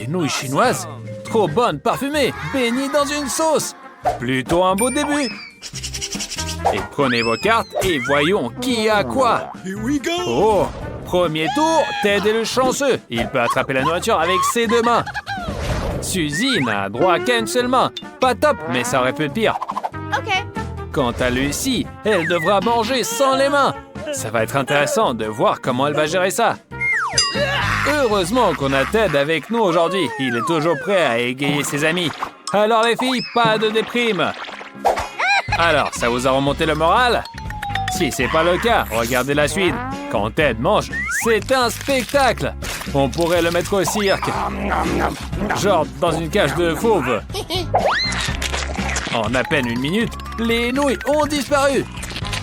nouilles chinoises. Trop bonnes, parfumées, baignées dans une sauce. Plutôt un beau début. Et prenez vos cartes et voyons qui a quoi. Oh, premier tour, Ted est le chanceux. Il peut attraper la nourriture avec ses deux mains. Suzy n'a droit qu'à une seule main. Pas top, mais ça aurait pu être pire. OK. Quant à Lucy, elle devra manger sans les mains. Ça va être intéressant de voir comment elle va gérer ça. Heureusement qu'on a Ted avec nous aujourd'hui. Il est toujours prêt à égayer ses amis. Alors les filles, pas de déprime. Alors, ça vous a remonté le moral? Si c'est pas le cas, regardez la suite. Quand Ted mange, c'est un spectacle. On pourrait le mettre au cirque. Genre dans une cage de fauves. En à peine une minute, les nouilles ont disparu.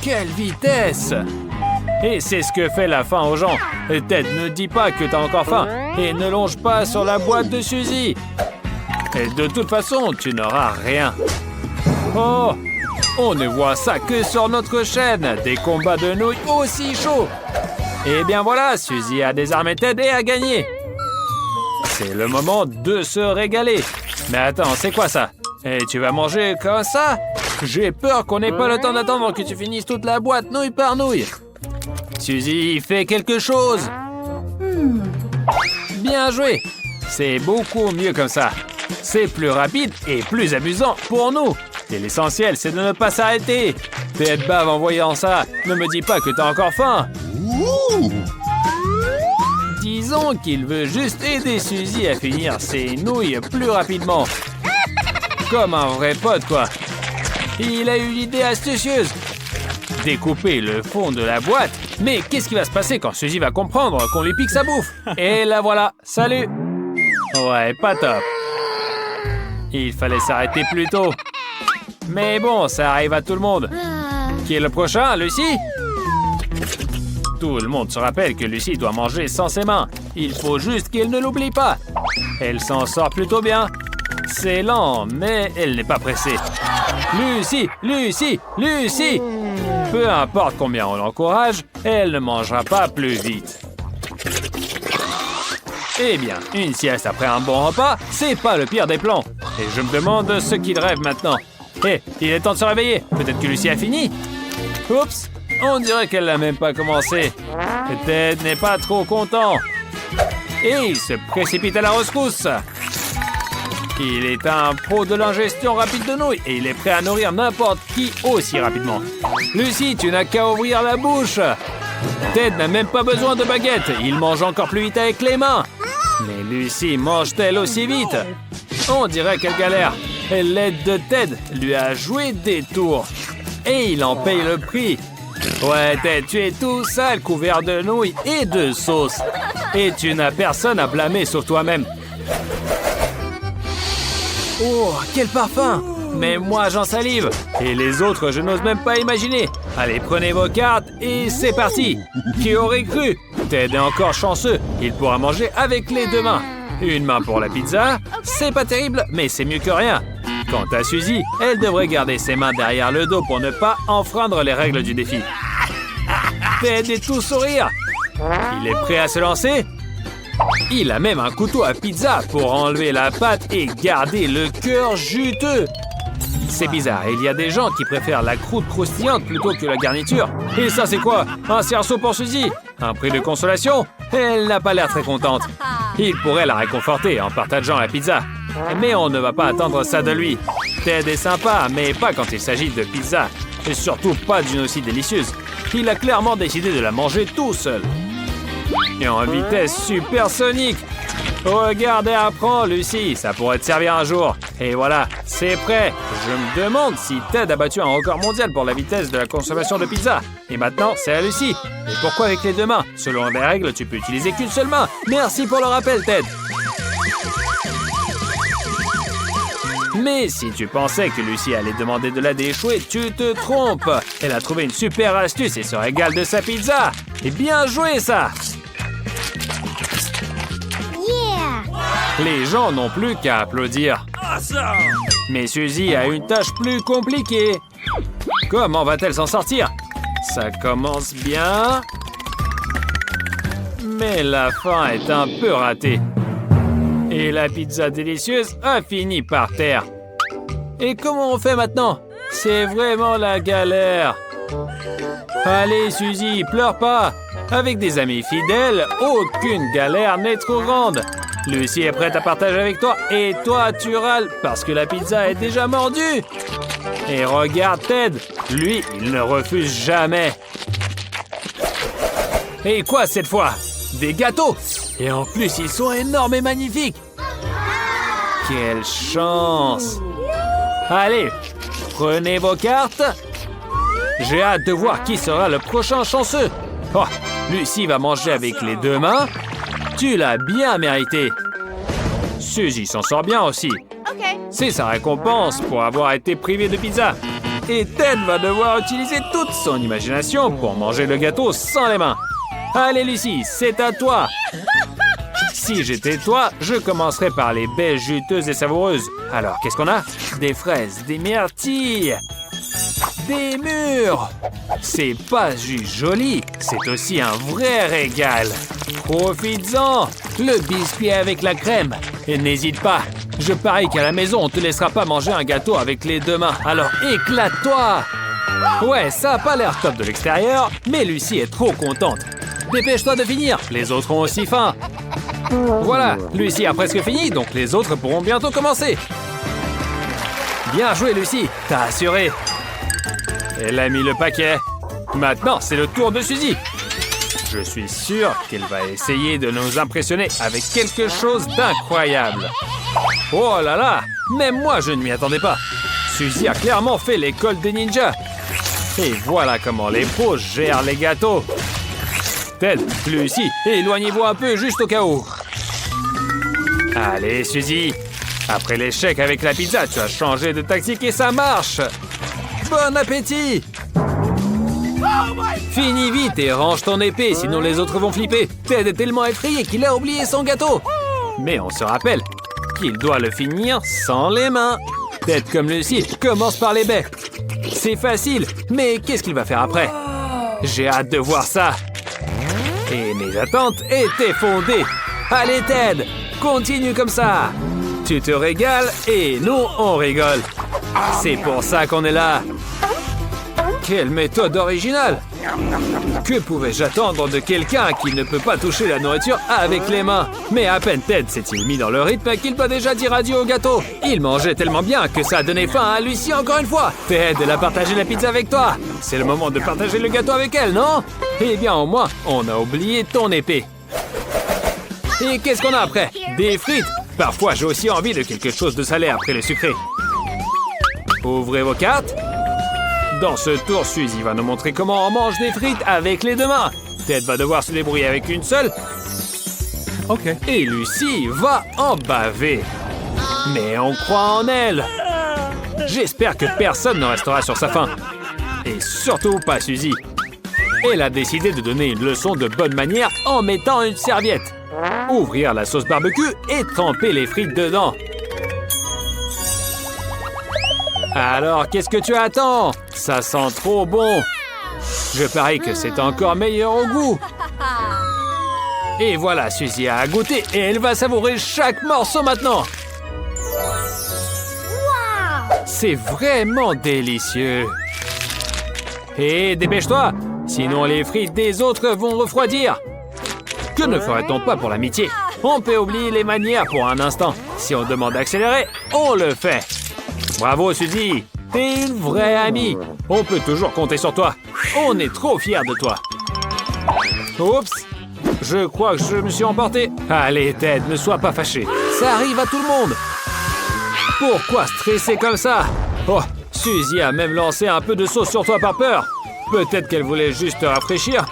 Quelle vitesse! Et c'est ce que fait la faim aux gens. Ted, ne dis pas que t'as encore faim. Et ne longe pas sur la boîte de Suzy. Et de toute façon, tu n'auras rien. Oh! On ne voit ça que sur notre chaîne. Des combats de nouilles aussi chauds. Et bien voilà, Suzy a désarmé Ted et a gagné. C'est le moment de se régaler. Mais attends, c'est quoi ça? Et tu vas manger comme ça? J'ai peur qu'on n'ait pas le temps d'attendre que tu finisses toute la boîte nouille par nouille. Suzy, fais quelque chose. Bien joué. C'est beaucoup mieux comme ça. C'est plus rapide et plus amusant pour nous. Et l'essentiel, c'est de ne pas s'arrêter. Ted bave en voyant ça. Ne me dis pas que t'as encore faim. Disons qu'il veut juste aider Suzy à finir ses nouilles plus rapidement. Comme un vrai pote, quoi. Il a eu l'idée astucieuse. Découper le fond de la boîte. Mais qu'est-ce qui va se passer quand Suzy va comprendre qu'on lui pique sa bouffe? Et la voilà. Salut. Ouais, pas top. Il fallait s'arrêter plus tôt. Mais bon, ça arrive à tout le monde. Qui est le prochain, Lucy? Tout le monde se rappelle que Lucy doit manger sans ses mains. Il faut juste qu'elle ne l'oublie pas. Elle s'en sort plutôt bien. C'est lent, mais elle n'est pas pressée. Lucy, Lucy, Lucy! Peu importe combien on l'encourage, elle ne mangera pas plus vite. Eh bien, une sieste après un bon repas, c'est pas le pire des plans. Et je me demande ce qu'il rêve maintenant. Hé, il est temps de se réveiller. Peut-être que Lucy a fini. Oups, on dirait qu'elle n'a même pas commencé. Ted n'est pas trop content. Et il se précipite à la rescousse. Il est un pro de l'ingestion rapide de nouilles et il est prêt à nourrir n'importe qui aussi rapidement. Lucy, tu n'as qu'à ouvrir la bouche. Ted n'a même pas besoin de baguette. Il mange encore plus vite avec les mains. Mais Lucy mange-t-elle aussi vite? On dirait qu'elle galère. Et l'aide de Ted lui a joué des tours. Et il en paye le prix. Ouais, Ted, tu es tout sale, couvert de nouilles et de sauce. Et tu n'as personne à blâmer sur toi-même. Oh, quel parfum! Mais moi, j'en salive. Et les autres, je n'ose même pas imaginer. Allez, prenez vos cartes et c'est parti. Qui aurait cru? Ted est encore chanceux. Il pourra manger avec les deux mains. Une main pour la pizza. C'est pas terrible, mais c'est mieux que rien. Quant à Suzy, elle devrait garder ses mains derrière le dos pour ne pas enfreindre les règles du défi. Ted est tout sourire. Il est prêt à se lancer? Il a même un couteau à pizza pour enlever la pâte et garder le cœur juteux. C'est bizarre, il y a des gens qui préfèrent la croûte croustillante plutôt que la garniture. Et ça, c'est quoi? Un cerceau pour Suzy? Un prix de consolation? Elle n'a pas l'air très contente. Il pourrait la réconforter en partageant la pizza. Mais on ne va pas attendre ça de lui. Ted est sympa, mais pas quand il s'agit de pizza. Et surtout pas d'une aussi délicieuse. Il a clairement décidé de la manger tout seul. Et en vitesse supersonique. Regarde et apprends, Lucy. Ça pourrait te servir un jour. Et voilà, c'est prêt. Je me demande si Ted a battu un record mondial pour la vitesse de la consommation de pizza. Et maintenant, c'est à Lucy. Et pourquoi avec les deux mains? Selon les règles, tu peux utiliser qu'une seule main. Merci pour le rappel, Ted. Mais si tu pensais que Lucy allait demander de l'aide échouée, tu te trompes. Elle a trouvé une super astuce et se régale de sa pizza. Et bien joué, ça! Les gens n'ont plus qu'à applaudir. Mais Suzy a une tâche plus compliquée. Comment va-t-elle s'en sortir? Ça commence bien. Mais la fin est un peu ratée. Et la pizza délicieuse a fini par terre. Et comment on fait maintenant? C'est vraiment la galère. Allez, Suzy, pleure pas. Avec des amis fidèles, aucune galère n'est trop grande. Lucy est prête à partager avec toi et toi, tu râles parce que la pizza est déjà mordue. Et regarde Ted, lui, il ne refuse jamais. Et quoi cette fois? Des gâteaux! Et en plus, ils sont énormes et magnifiques. Quelle chance! Allez, prenez vos cartes. J'ai hâte de voir qui sera le prochain chanceux. Oh, Lucy va manger avec les deux mains. Tu l'as bien mérité. Suzy s'en sort bien aussi. C'est sa récompense pour avoir été privé de pizza. Et Ted va devoir utiliser toute son imagination pour manger le gâteau sans les mains. Allez Lucy, c'est à toi. Si j'étais toi, je commencerais par les baies juteuses et savoureuses. Alors, qu'est-ce qu'on a? Des fraises, des myrtilles, des mûres. C'est pas juste joli, c'est aussi un vrai régal. Profites-en. Le biscuit avec la crème. Et n'hésite pas, je parie qu'à la maison, on te laissera pas manger un gâteau avec les deux mains. Alors éclate-toi. Ouais, ça a pas l'air top de l'extérieur, mais Lucy est trop contente. Dépêche-toi de finir, les autres ont aussi faim. Voilà, Lucy a presque fini, donc les autres pourront bientôt commencer. Bien joué, Lucy, t'as assuré. Elle a mis le paquet. Maintenant, c'est le tour de Suzy. Je suis sûr qu'elle va essayer de nous impressionner avec quelque chose d'incroyable. Oh là là, même moi, je ne m'y attendais pas. Suzy a clairement fait l'école des ninjas. Et voilà comment les pros gèrent les gâteaux. Ted, Lucy, éloignez-vous un peu juste au cas où. Allez, Suzy. Après l'échec avec la pizza, tu as changé de tactique et ça marche. Bon appétit! Finis vite et range ton épée, sinon les autres vont flipper. Ted est tellement effrayé qu'il a oublié son gâteau. Mais on se rappelle qu'il doit le finir sans les mains. Ted comme Lucy commence par les baies. C'est facile, mais qu'est-ce qu'il va faire après? J'ai hâte de voir ça. Et mes attentes étaient fondées. Allez Ted, continue comme ça. Tu te régales et nous on rigole. C'est pour ça qu'on est là. Quelle méthode originale! Que pouvais-je attendre de quelqu'un qui ne peut pas toucher la nourriture avec les mains? Mais à peine Ted s'est-il mis dans le rythme qu'il doit déjà dire adieu au gâteau. Il mangeait tellement bien que ça a donné faim à Lucy encore une fois. Ted, elle a partagé la pizza avec toi. C'est le moment de partager le gâteau avec elle, non? Eh bien, au moins, on a oublié ton épée. Et qu'est-ce qu'on a après? Des frites. Parfois, j'ai aussi envie de quelque chose de salé après le sucré. Ouvrez vos cartes. Dans ce tour, Suzy va nous montrer comment on mange des frites avec les deux mains. Ted va devoir se débrouiller avec une seule. Ok. Et Lucy va en baver. Mais on croit en elle. J'espère que personne ne restera sur sa faim. Et surtout pas Suzy. Elle a décidé de donner une leçon de bonne manière en mettant une serviette. Ouvrir la sauce barbecue et tremper les frites dedans. Alors, qu'est-ce que tu attends? Ça sent trop bon. Je parie que c'est encore meilleur au goût. Et voilà, Suzy a goûté et elle va savourer chaque morceau maintenant. C'est vraiment délicieux. Et dépêche-toi, sinon les frites des autres vont refroidir. Que ne ferait-on pas pour l'amitié? On peut oublier les manières pour un instant. Si on demande d'accélérer, on le fait. Bravo, Suzy! T'es une vraie amie! On peut toujours compter sur toi. On est trop fiers de toi. Oups! Je crois que je me suis emporté. Allez, Ted, ne sois pas fâché. Ça arrive à tout le monde. Pourquoi stresser comme ça? Oh, Suzy a même lancé un peu de sauce sur toi par peur. Peut-être qu'elle voulait juste te rafraîchir.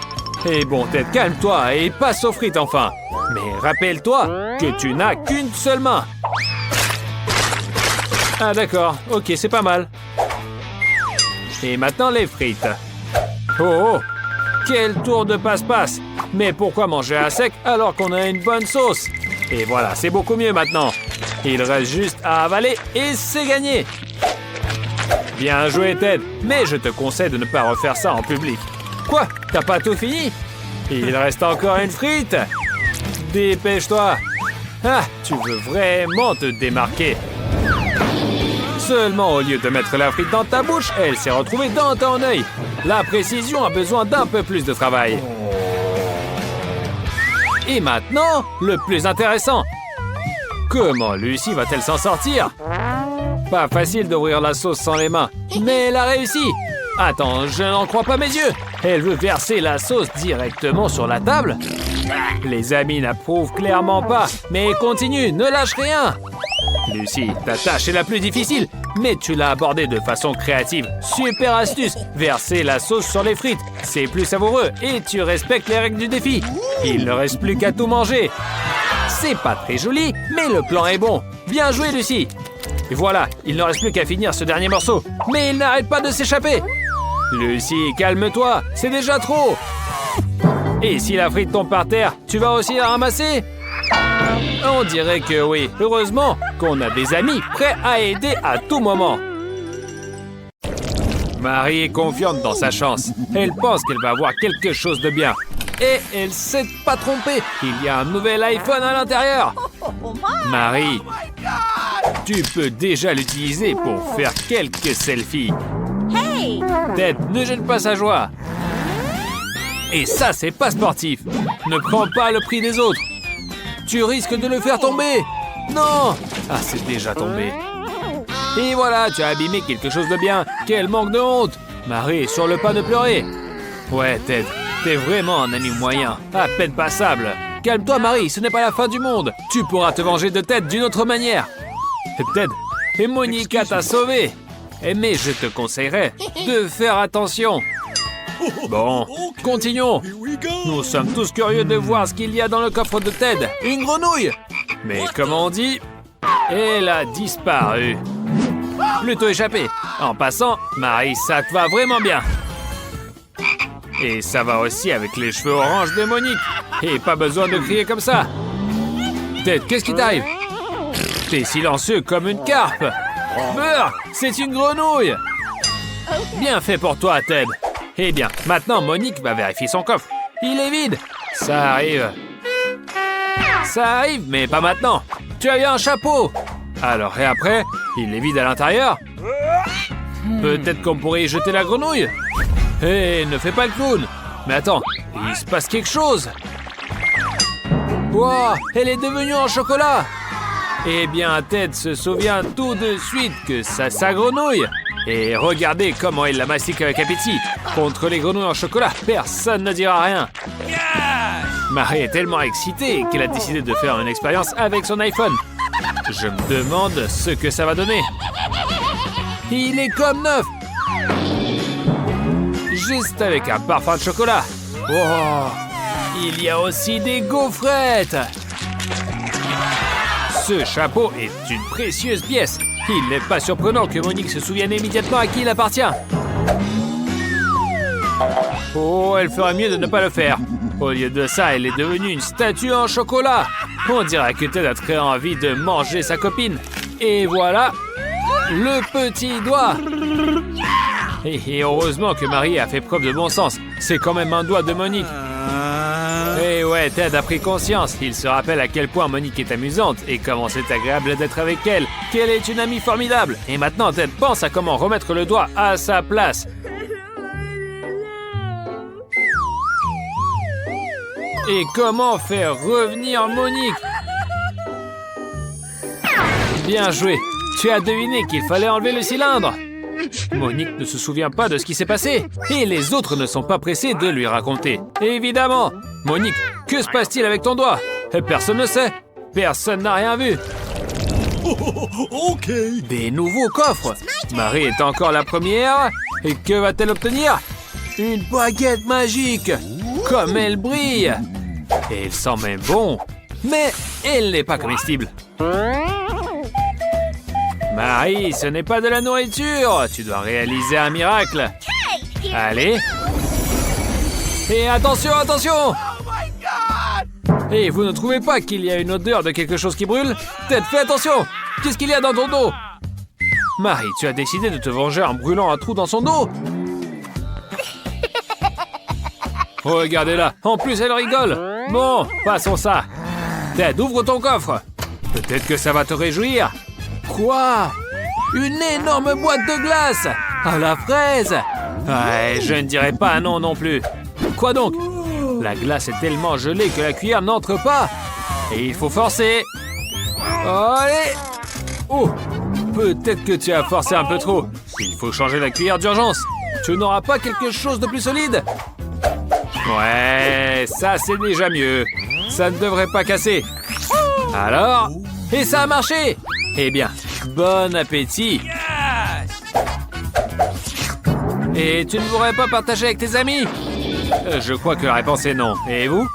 Et bon, Ted, calme-toi et passe aux frites enfin. Mais rappelle-toi que tu n'as qu'une seule main. Ah d'accord, ok, c'est pas mal. Et maintenant les frites. Oh, quel tour de passe-passe. Mais pourquoi manger à sec alors qu'on a une bonne sauce? Et voilà, c'est beaucoup mieux maintenant. Il reste juste à avaler et c'est gagné. Bien joué Ted, mais je te conseille de ne pas refaire ça en public. Quoi? T'as pas tout fini? Il reste encore une frite. Dépêche-toi. Ah, tu veux vraiment te démarquer. Seulement, au lieu de mettre la frite dans ta bouche, elle s'est retrouvée dans ton œil. La précision a besoin d'un peu plus de travail. Et maintenant, le plus intéressant. Comment Lucy va-t-elle s'en sortir? Pas facile d'ouvrir la sauce sans les mains, mais elle a réussi. Attends, je n'en crois pas mes yeux. Elle veut verser la sauce directement sur la table? Les amis n'approuvent clairement pas, mais continue, ne lâche rien. Lucy, ta tâche est la plus difficile, mais tu l'as abordée de façon créative. Super astuce, verser la sauce sur les frites, c'est plus savoureux et tu respectes les règles du défi. Il ne reste plus qu'à tout manger. C'est pas très joli, mais le plan est bon. Bien joué, Lucy. Et voilà, il ne reste plus qu'à finir ce dernier morceau. Mais il n'arrête pas de s'échapper. Lucy, calme-toi, c'est déjà trop. Et si la frite tombe par terre, tu vas aussi la ramasser? On dirait que oui. Heureusement qu'on a des amis prêts à aider à tout moment. Marie est confiante dans sa chance. Elle pense qu'elle va avoir quelque chose de bien. Et elle s'est pas trompée. Il y a un nouvel iPhone à l'intérieur. Marie, tu peux déjà l'utiliser pour faire quelques selfies. Ted, ne gêne pas sa joie. Et ça, c'est pas sportif. Ne prends pas le prix des autres. Tu risques de le faire tomber. Non. Ah, c'est déjà tombé. Et voilà, tu as abîmé quelque chose de bien. Quel manque de honte. Marie, sur le pas de pleurer. Ouais, Ted, t'es vraiment un ami moyen. À peine passable. Calme-toi, Marie, ce n'est pas la fin du monde. Tu pourras te venger de Ted d'une autre manière. Ted, et Monica t'a sauvé. Mais je te conseillerais de faire attention. Bon, continuons. Nous sommes tous curieux de voir ce qu'il y a dans le coffre de Ted. Une grenouille. Mais comme on dit, elle a disparu. Plutôt échappé. En passant, Marie, ça te va vraiment bien. Et ça va aussi avec les cheveux orange de Monique. Et pas besoin de crier comme ça. Ted, qu'est-ce qui t'arrive? T'es silencieux comme une carpe. Beurre, c'est une grenouille. Bien fait pour toi, Ted. Eh bien, maintenant, Monique va vérifier son coffre. Il est vide. Ça arrive. Ça arrive, mais pas maintenant. Tu as eu un chapeau. Alors, et après, il est vide à l'intérieur. Peut-être qu'on pourrait y jeter la grenouille. Hé, ne fais pas le clown. Mais attends, il se passe quelque chose. Wow, elle est devenue en chocolat. Eh bien, Ted se souvient tout de suite que c'est sa grenouille. Et regardez comment il la mastique avec appétit. Contre les grenouilles en chocolat, personne ne dira rien. Marie est tellement excitée qu'elle a décidé de faire une expérience avec son iPhone. Je me demande ce que ça va donner. Il est comme neuf. Juste avec un parfum de chocolat. Oh, il y a aussi des gaufrettes. Ce chapeau est une précieuse pièce. Il n'est pas surprenant que Monique se souvienne immédiatement à qui il appartient. Oh, elle ferait mieux de ne pas le faire. Au lieu de ça, elle est devenue une statue en chocolat. On dirait que Ted a très envie de manger sa copine. Et voilà, le petit doigt. Et heureusement que Marie a fait preuve de bon sens. C'est quand même un doigt de Monique. Et ouais, Ted a pris conscience. Il se rappelle à quel point Monique est amusante et comment c'est agréable d'être avec elle. Qu'elle est une amie formidable. Et maintenant, Ted pense à comment remettre le doigt à sa place. Et comment faire revenir Monique? Bien joué. Tu as deviné qu'il fallait enlever le cylindre. Monique ne se souvient pas de ce qui s'est passé. Et les autres ne sont pas pressés de lui raconter. Évidemment. Monique, que se passe-t-il avec ton doigt? Personne ne sait. Personne n'a rien vu. Ok. Des nouveaux coffres. Marie est encore la première. Et que va-t-elle obtenir? Une baguette magique. Comme elle brille. Et elle sent même bon. Mais elle n'est pas comestible. Marie, ce n'est pas de la nourriture. Tu dois réaliser un miracle. Allez. Et attention, attention! Et vous ne trouvez pas qu'il y a une odeur de quelque chose qui brûle? Ted, fais attention! Qu'est-ce qu'il y a dans ton dos? Marie, tu as décidé de te venger en brûlant un trou dans son dos? Regardez-la, en plus elle rigole. Bon, passons ça. Ted, ouvre ton coffre. Peut-être que ça va te réjouir. Quoi? Une énorme boîte de glace à la fraise. Ouais, je ne dirais pas non non plus. Quoi donc? La glace est tellement gelée que la cuillère n'entre pas. Et il faut forcer. Allez! Oh! Peut-être que tu as forcé un peu trop. Il faut changer la cuillère d'urgence. Tu n'auras pas quelque chose de plus solide? Ouais, ça c'est déjà mieux. Ça ne devrait pas casser. Alors? Et ça a marché! Eh bien, bon appétit! Et tu ne voudrais pas partager avec tes amis? Je crois que la réponse est non. Et vous?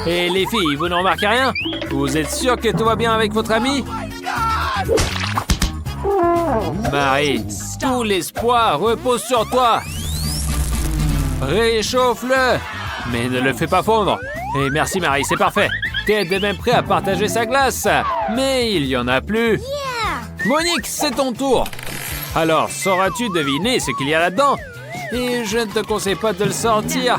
Et les filles, vous ne remarquez rien? Vous êtes sûr que tout va bien avec votre ami? Marie, tout l'espoir repose sur toi. Réchauffe-le, mais ne le fais pas fondre. Et merci Marie, c'est parfait. Ted est même prêt à partager sa glace, mais il y en a plus. Monique, c'est ton tour. Alors, sauras-tu deviner ce qu'il y a là-dedans? Et je ne te conseille pas de le sortir.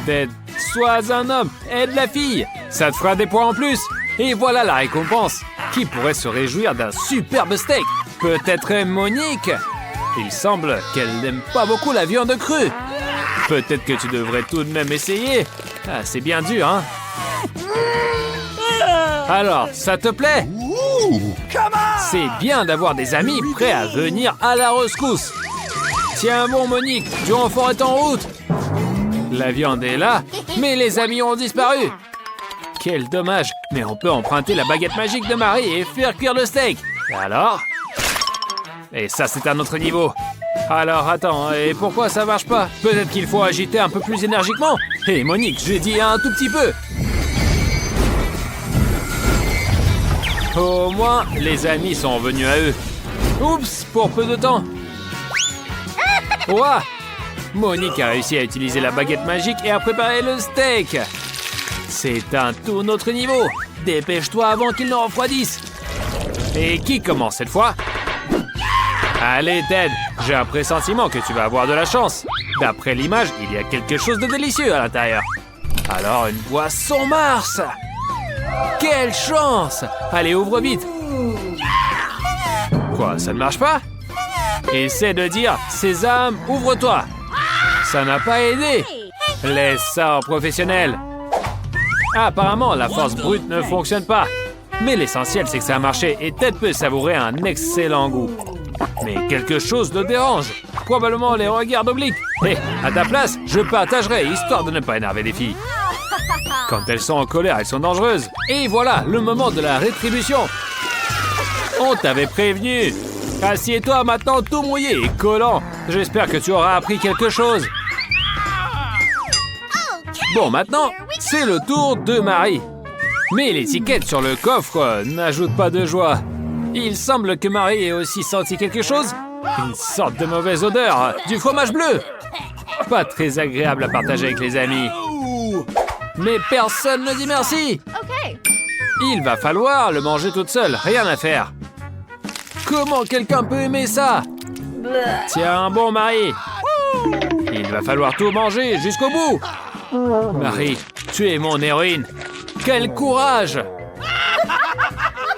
Ted, sois un homme, aide la fille. Ça te fera des points en plus. Et voilà la récompense. Qui pourrait se réjouir d'un superbe steak? Peut-être Monique. Il semble qu'elle n'aime pas beaucoup la viande crue. Peut-être que tu devrais tout de même essayer. Ah, c'est bien dur, hein? Alors, ça te plaît? C'est bien d'avoir des amis prêts à venir à la rescousse. Tiens bon, Monique, du renfort est en route. La viande est là, mais les amis ont disparu. Quel dommage, mais on peut emprunter la baguette magique de Marie et faire cuire le steak. Alors? Et ça, c'est un autre niveau. Alors, attends, et pourquoi ça marche pas? Peut-être qu'il faut agiter un peu plus énergiquement. Hé, Monique, j'ai dit un tout petit peu. Au moins, les amis sont venus à eux. Oups, pour peu de temps. Ouah! Monique a réussi à utiliser la baguette magique et à préparer le steak. C'est un tout autre niveau. Dépêche-toi avant qu'il ne refroidisse. Et qui commence cette fois? Allez, Ted, j'ai un pressentiment que tu vas avoir de la chance. D'après l'image, il y a quelque chose de délicieux à l'intérieur. Alors, une boisson Mars! Quelle chance! Allez, ouvre vite. Quoi, ça ne marche pas? Essaie de dire « Sésame, ouvre-toi ». Ça n'a pas aidé. Laisse ça en professionnel. Apparemment, la force brute ne fonctionne pas. Mais l'essentiel, c'est que ça a marché et Ted peut savourer un excellent goût. Mais quelque chose le dérange. Probablement les regards obliques. Hé, à ta place, je partagerai, histoire de ne pas énerver les filles. Quand elles sont en colère, elles sont dangereuses. Et voilà, le moment de la rétribution. On t'avait prévenu. Assieds-toi maintenant tout mouillé et collant. J'espère que tu auras appris quelque chose. Bon, maintenant, c'est le tour de Marie. Mais l'étiquette sur le coffre n'ajoute pas de joie. Il semble que Marie ait aussi senti quelque chose. Une sorte de mauvaise odeur, du fromage bleu. Pas très agréable à partager avec les amis. Mais personne ne dit merci. Il va falloir le manger toute seule, rien à faire. Comment quelqu'un peut aimer ça? Tiens bon, Marie. Il va falloir tout manger jusqu'au bout. Marie, tu es mon héroïne. Quel courage!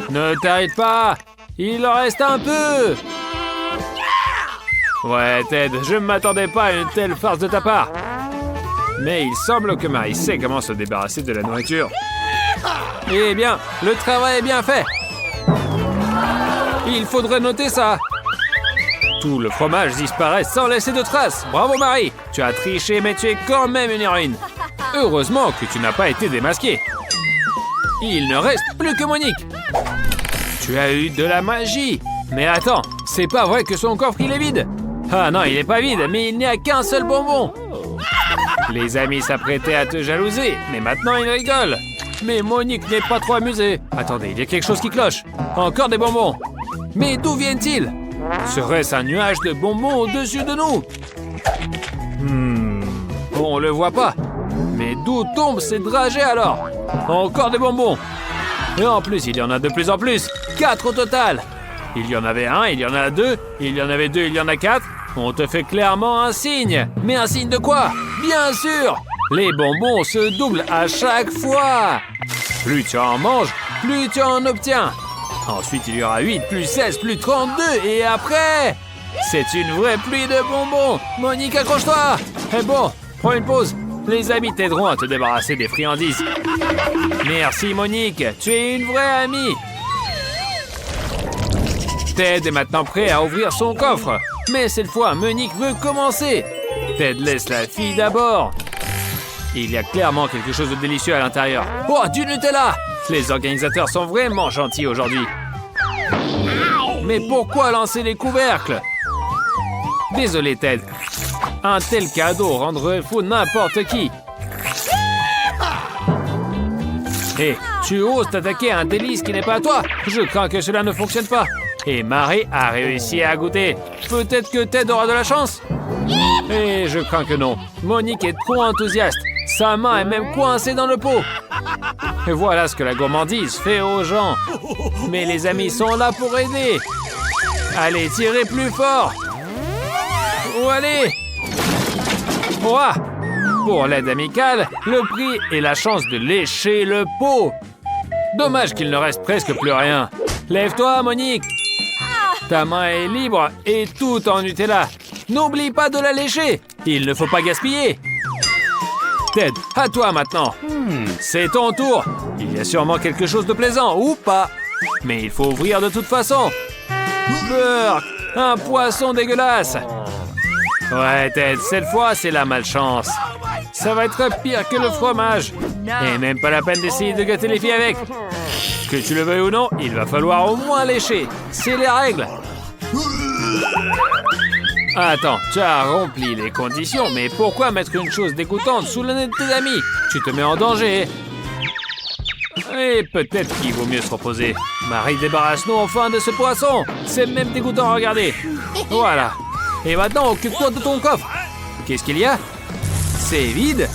Ne t'arrête pas. Il en reste un peu. Ouais, Ted, je ne m'attendais pas à une telle farce de ta part. Mais il semble que Marie sait comment se débarrasser de la nourriture. Eh bien, le travail est bien fait. Il faudrait noter ça. Tout le fromage disparaît sans laisser de traces. Bravo Marie, tu as triché mais tu es quand même une héroïne. Heureusement que tu n'as pas été démasquée. Il ne reste plus que Monique. Tu as eu de la magie. Mais attends, c'est pas vrai que son coffre il est vide. Ah non, il n'est pas vide, mais il n'y a qu'un seul bonbon. Les amis s'apprêtaient à te jalouser, mais maintenant ils rigolent. Mais Monique n'est pas trop amusée. Attendez, il y a quelque chose qui cloche. Encore des bonbons. Mais d'où viennent-ils? Serait-ce un nuage de bonbons au-dessus de nous? On le voit pas. Mais d'où tombent ces dragées alors? Encore des bonbons. Et en plus, il y en a de plus en plus. 4 au total. Il y en avait 1, il y en a 2, il y en avait 2, il y en a 4. On te fait clairement un signe. Mais un signe de quoi? Bien sûr, les bonbons se doublent à chaque fois. Plus tu en manges, plus tu en obtiens. Ensuite, il y aura 8 plus 16 plus 32 et après... C'est une vraie pluie de bonbons. Monique, accroche-toi. Eh bon, prends une pause. Les amis t'aideront à te débarrasser des friandises. Merci Monique, tu es une vraie amie. Ted est maintenant prêt à ouvrir son coffre. Mais cette fois, Monique veut commencer. Ted laisse la fille d'abord. Il y a clairement quelque chose de délicieux à l'intérieur. Oh, du Nutella! Les organisateurs sont vraiment gentils aujourd'hui. Mais pourquoi lancer les couvercles? Désolé, Ted. Un tel cadeau rendrait fou n'importe qui. Hé, tu oses t'attaquer à un délice qui n'est pas à toi? Je crains que cela ne fonctionne pas. Et Marie a réussi à goûter. Peut-être que Ted aura de la chance? Et je crains que non. Monique est trop enthousiaste. Sa main est même coincée dans le pot. Et voilà ce que la gourmandise fait aux gens. Mais les amis sont là pour aider. Allez, tirez plus fort. Oh, allez. Ouah. Pour l'aide amicale, le prix est la chance de lécher le pot. Dommage qu'il ne reste presque plus rien. Lève-toi, Monique. Ta main est libre et tout en Nutella. N'oublie pas de la lécher. Il ne faut pas gaspiller. Ted, à toi maintenant. C'est ton tour. Il y a sûrement quelque chose de plaisant, ou pas. Mais il faut ouvrir de toute façon. Beurre, un poisson dégueulasse. Ouais, Ted, cette fois, c'est la malchance. Ça va être pire que le fromage. Et même pas la peine d'essayer de gâter les filles avec. Que tu le veuilles ou non, il va falloir au moins lécher. C'est les règles. Attends, tu as rempli les conditions, mais pourquoi mettre une chose dégoûtante sous le nez de tes amis? Tu te mets en danger. Et peut-être qu'il vaut mieux se reposer. Marie, débarrasse-nous enfin de ce poisson. C'est même dégoûtant à regarder. Voilà. Et maintenant, occupe-toi de ton coffre. Qu'est-ce qu'il y a? C'est vide.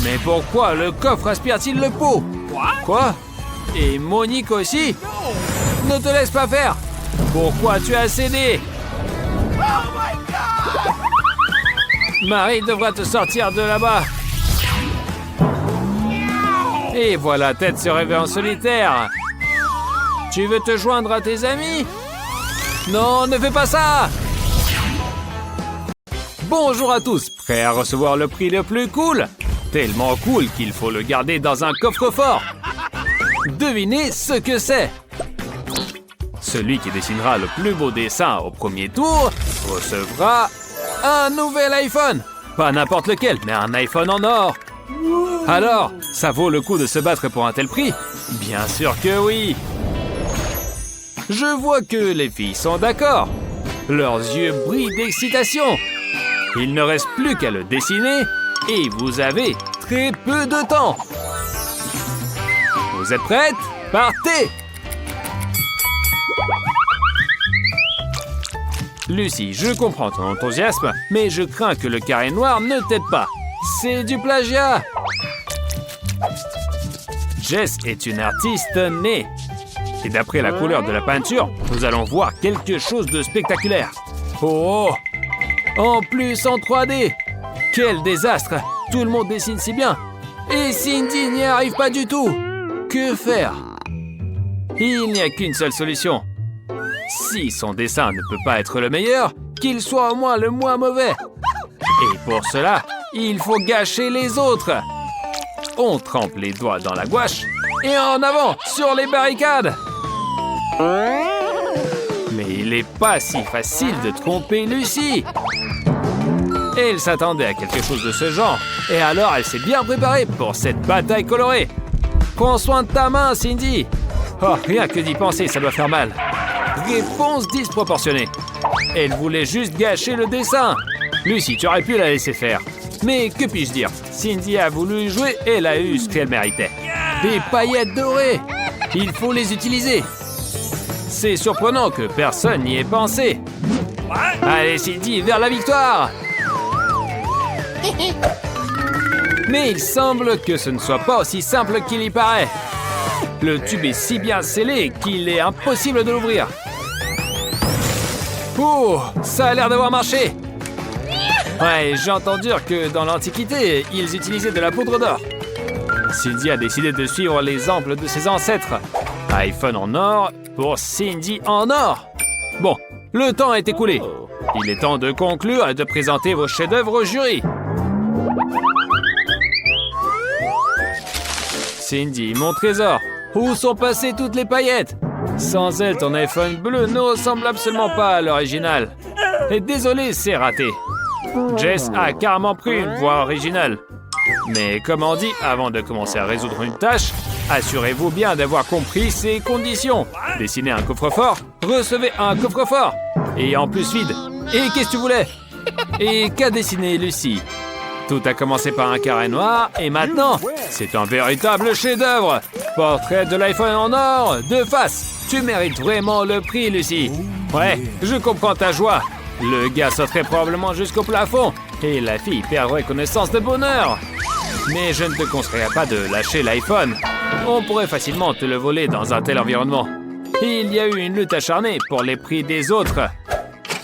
Mais pourquoi le coffre aspire-t-il le pot? Quoi? Et Monique aussi? Ne te laisse pas faire. Pourquoi tu as cédé? Marie devra te sortir de là-bas. Et voilà, Ted se réveille en solitaire. Tu veux te joindre à tes amis? Non, ne fais pas ça! Bonjour à tous, prêts à recevoir le prix le plus cool? Tellement cool qu'il faut le garder dans un coffre-fort. Devinez ce que c'est. Celui qui dessinera le plus beau dessin au premier tour recevra un nouvel iPhone. Pas n'importe lequel, mais un iPhone en or. Alors, ça vaut le coup de se battre pour un tel prix? Bien sûr que oui. Je vois que les filles sont d'accord. Leurs yeux brillent d'excitation. Il ne reste plus qu'à le dessiner et vous avez très peu de temps. Vous êtes prêtes? Partez! Lucie, je comprends ton enthousiasme, mais je crains que le carré noir ne t'aide pas. C'est du plagiat! Jess est une artiste née. Et d'après la couleur de la peinture, nous allons voir quelque chose de spectaculaire. Oh! En plus en 3D! Quel désastre! Tout le monde dessine si bien. Et Cindy n'y arrive pas du tout. Que faire? Il n'y a qu'une seule solution. Si son dessin ne peut pas être le meilleur, qu'il soit au moins le moins mauvais. Et pour cela, il faut gâcher les autres. On trempe les doigts dans la gouache et en avant sur les barricades. Mais il n'est pas si facile de tromper Lucie. Elle s'attendait à quelque chose de ce genre, et alors elle s'est bien préparée pour cette bataille colorée. Prends soin de ta main, Cindy. Oh, rien que d'y penser, ça doit faire mal. Réponse disproportionnée. Elle voulait juste gâcher le dessin. Lucie, tu aurais pu la laisser faire. Mais que puis-je dire? Cindy a voulu jouer et elle a eu ce qu'elle méritait. Des paillettes dorées. Il faut les utiliser. C'est surprenant que personne n'y ait pensé. Allez, Cindy, vers la victoire! Mais il semble que ce ne soit pas aussi simple qu'il y paraît. Le tube est si bien scellé qu'il est impossible de l'ouvrir. Oh, ça a l'air d'avoir marché. Ouais, j'ai entendu dire que dans l'Antiquité, ils utilisaient de la poudre d'or. Cindy a décidé de suivre l'exemple de ses ancêtres. iPhone en or pour Cindy en or. Bon, le temps est écoulé. Il est temps de conclure et de présenter vos chefs-d'œuvre au jury. Cindy, mon trésor, où sont passées toutes les paillettes? Sans elle, ton iPhone bleu ne ressemble absolument pas à l'original. Et désolé, c'est raté. Jess a carrément pris une voix originale. Mais comme on dit, avant de commencer à résoudre une tâche, assurez-vous bien d'avoir compris ces conditions. Dessinez un coffre-fort, recevez un coffre-fort. Et en plus vide. Et qu'est-ce que tu voulais? Et qu'a dessiné Lucie? Tout a commencé par un carré noir et maintenant, c'est un véritable chef-d'œuvre. Portrait de l'iPhone en or, de face. Tu mérites vraiment le prix, Lucie. Ouais, je comprends ta joie. Le gars sauterait probablement jusqu'au plafond et la fille perdrait connaissance de bonheur. Mais je ne te conseillerais pas de lâcher l'iPhone. On pourrait facilement te le voler dans un tel environnement. Il y a eu une lutte acharnée pour les prix des autres.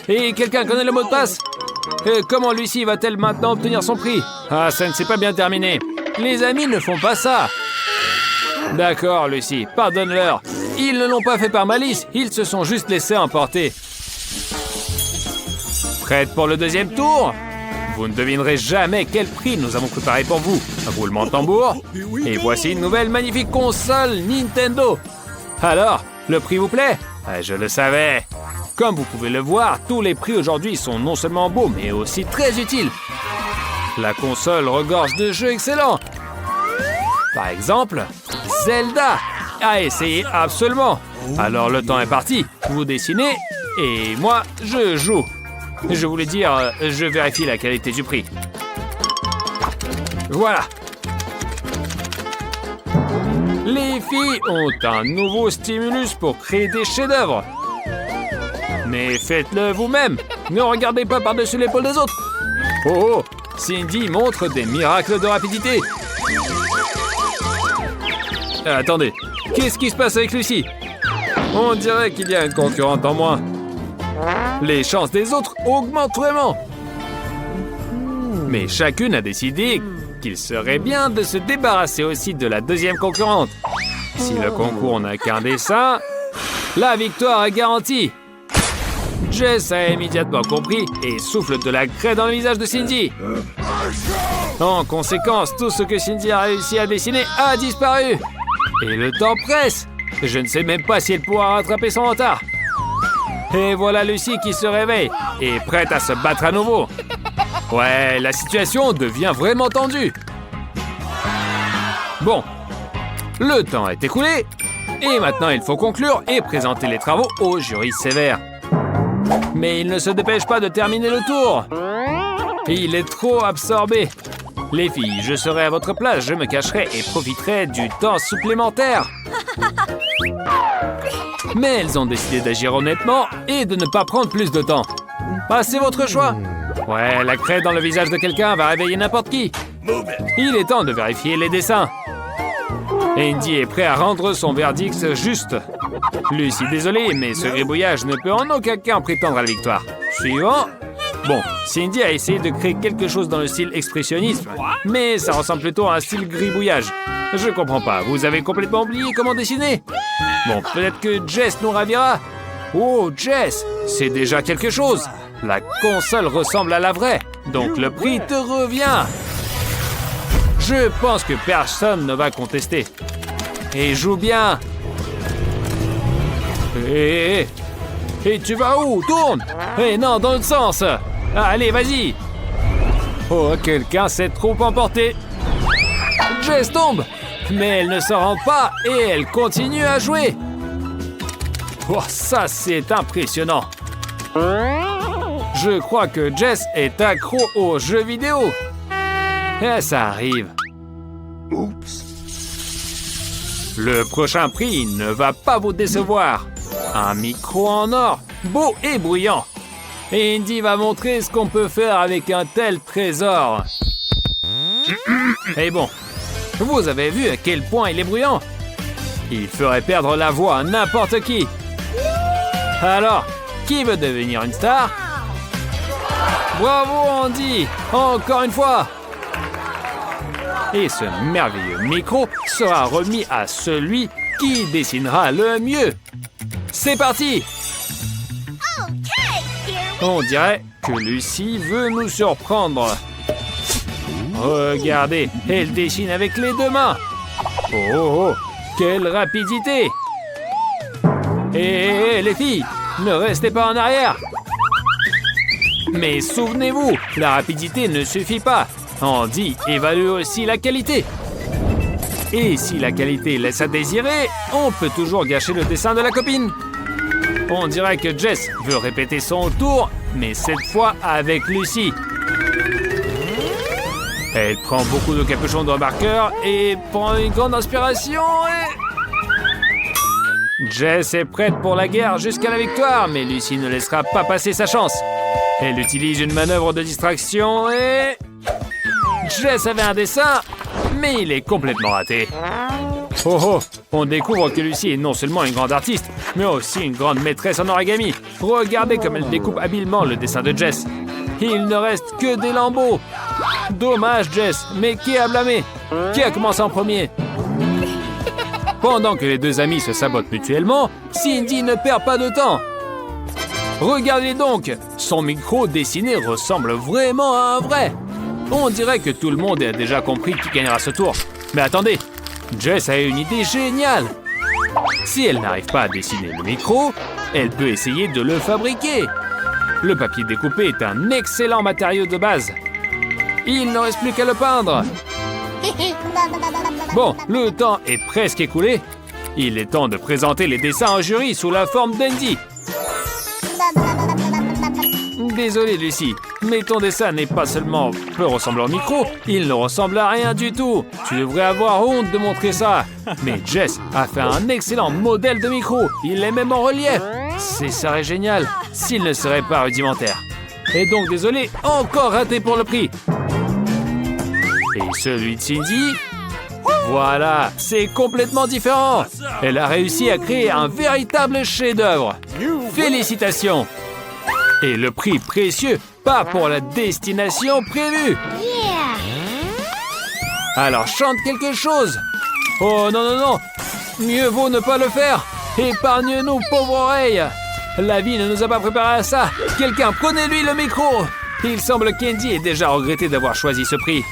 Et quelqu'un connaît le mot de passe? Comment Lucie va-t-elle maintenant obtenir son prix? Ah, ça ne s'est pas bien terminé. Les amis ne font pas ça. D'accord, Lucie, pardonne-leur. Ils ne l'ont pas fait par malice, ils se sont juste laissés emporter. Prête pour le deuxième tour? Vous ne devinerez jamais quel prix nous avons préparé pour vous. Roulement de tambour. Et voici une nouvelle magnifique console Nintendo. Alors, le prix vous plaît? Je le savais. Comme vous pouvez le voir, tous les prix aujourd'hui sont non seulement beaux, mais aussi très utiles. La console regorge de jeux excellents. Par exemple, Zelda. À essayer absolument. Alors le temps est parti. Vous dessinez et moi, je joue. Je voulais dire, je vérifie la qualité du prix. Voilà. Les filles ont un nouveau stimulus pour créer des chefs-d'œuvre. Mais faites-le vous-même. Ne regardez pas par-dessus l'épaule des autres. Oh, Cindy montre des miracles de rapidité. Attendez, qu'est-ce qui se passe avec Lucie? On dirait qu'il y a une concurrente en moins. Les chances des autres augmentent vraiment. Mais chacune a décidé qu'il serait bien de se débarrasser aussi de la deuxième concurrente. Si le concours n'a qu'un dessin, la victoire est garantie. Jess a immédiatement compris et souffle de la craie dans le visage de Cindy. En conséquence, tout ce que Cindy a réussi à dessiner a disparu. Et le temps presse. Je ne sais même pas si elle pourra rattraper son retard. Et voilà Lucie qui se réveille et prête à se battre à nouveau. Ouais, la situation devient vraiment tendue. Bon, le temps est écoulé. Et maintenant, il faut conclure et présenter les travaux au jury sévère. Mais il ne se dépêche pas de terminer le tour. Il est trop absorbé. Les filles, je serai à votre place, je me cacherai et profiterai du temps supplémentaire. Mais elles ont décidé d'agir honnêtement et de ne pas prendre plus de temps. Ah, c'est votre choix. Ouais, la craie dans le visage de quelqu'un va réveiller n'importe qui. Il est temps de vérifier les dessins. Andy est prêt à rendre son verdict juste. Lucie, désolé, mais ce gribouillage ne peut en aucun cas prétendre à la victoire. Suivant. Bon, Cindy a essayé de créer quelque chose dans le style expressionnisme, mais ça ressemble plutôt à un style gribouillage. Je comprends pas, vous avez complètement oublié comment dessiner? Bon, peut-être que Jess nous ravira. Oh, Jess, c'est déjà quelque chose. La console ressemble à la vraie, donc le prix te revient. Je pense que personne ne va contester. Et joue bien. Et tu vas où? Tourne. Non, dans l'autre sens. Allez, vas-y. Oh, quelqu'un s'est trop emporté. Jess tombe. Mais elle ne s'en rend pas et elle continue à jouer. Oh, ça, c'est impressionnant. Je crois que Jess est accro aux jeux vidéo. Et ça arrive. Oups. Le prochain prix ne va pas vous décevoir. Un micro en or, beau et bruyant. Et Andy va montrer ce qu'on peut faire avec un tel trésor. Et bon, vous avez vu à quel point il est bruyant? Il ferait perdre la voix à n'importe qui. Alors, qui veut devenir une star? Bravo Andy, encore une fois. Et ce merveilleux micro sera remis à celui qui dessinera le mieux. C'est parti! On dirait que Lucie veut nous surprendre. Regardez, elle dessine avec les deux mains. Oh, quelle rapidité! Hé, les filles, ne restez pas en arrière. Mais souvenez-vous, la rapidité ne suffit pas. On dit évalue aussi la qualité. Et si la qualité laisse à désirer, on peut toujours gâcher le dessin de la copine. On dirait que Jess veut répéter son tour, mais cette fois avec Lucie. Elle prend beaucoup de capuchons de marqueur et prend une grande inspiration et... Jess est prête pour la guerre jusqu'à la victoire, mais Lucie ne laissera pas passer sa chance. Elle utilise une manœuvre de distraction et... Jess avait un dessin, mais il est complètement raté. Oh, on découvre que Lucie est non seulement une grande artiste, mais aussi une grande maîtresse en origami. Regardez comme elle découpe habilement le dessin de Jess. Il ne reste que des lambeaux. Dommage, Jess, mais qui a blâmé? Qui a commencé en premier? Pendant que les deux amis se sabotent mutuellement, Cindy ne perd pas de temps. Regardez donc, son micro dessiné ressemble vraiment à un vrai. On dirait que tout le monde a déjà compris qui gagnera ce tour. Mais attendez, Jess a une idée géniale. Si elle n'arrive pas à dessiner le micro, elle peut essayer de le fabriquer. Le papier découpé est un excellent matériau de base. Il ne reste plus qu'à le peindre. Bon, le temps est presque écoulé. Il est temps de présenter les dessins au jury sous la forme d'Andy. Désolé, Lucie, mais ton dessin n'est pas seulement peu ressemblant au micro, il ne ressemble à rien du tout. Tu devrais avoir honte de montrer ça. Mais Jess a fait un excellent modèle de micro. Il est même en relief. Ce serait génial s'il ne serait pas rudimentaire. Et donc, désolé, encore raté pour le prix. Et celui de Cindy? Voilà, c'est complètement différent. Elle a réussi à créer un véritable chef-d'œuvre. Félicitations. Et le prix précieux, pas pour la destination prévue. Alors chante quelque chose. Oh non, non, non. Mieux vaut ne pas le faire. Épargne-nous, pauvre oreille. La vie ne nous a pas préparé à ça. Quelqu'un, prenez-lui le micro. Il semble qu'Andy ait déjà regretté d'avoir choisi ce prix.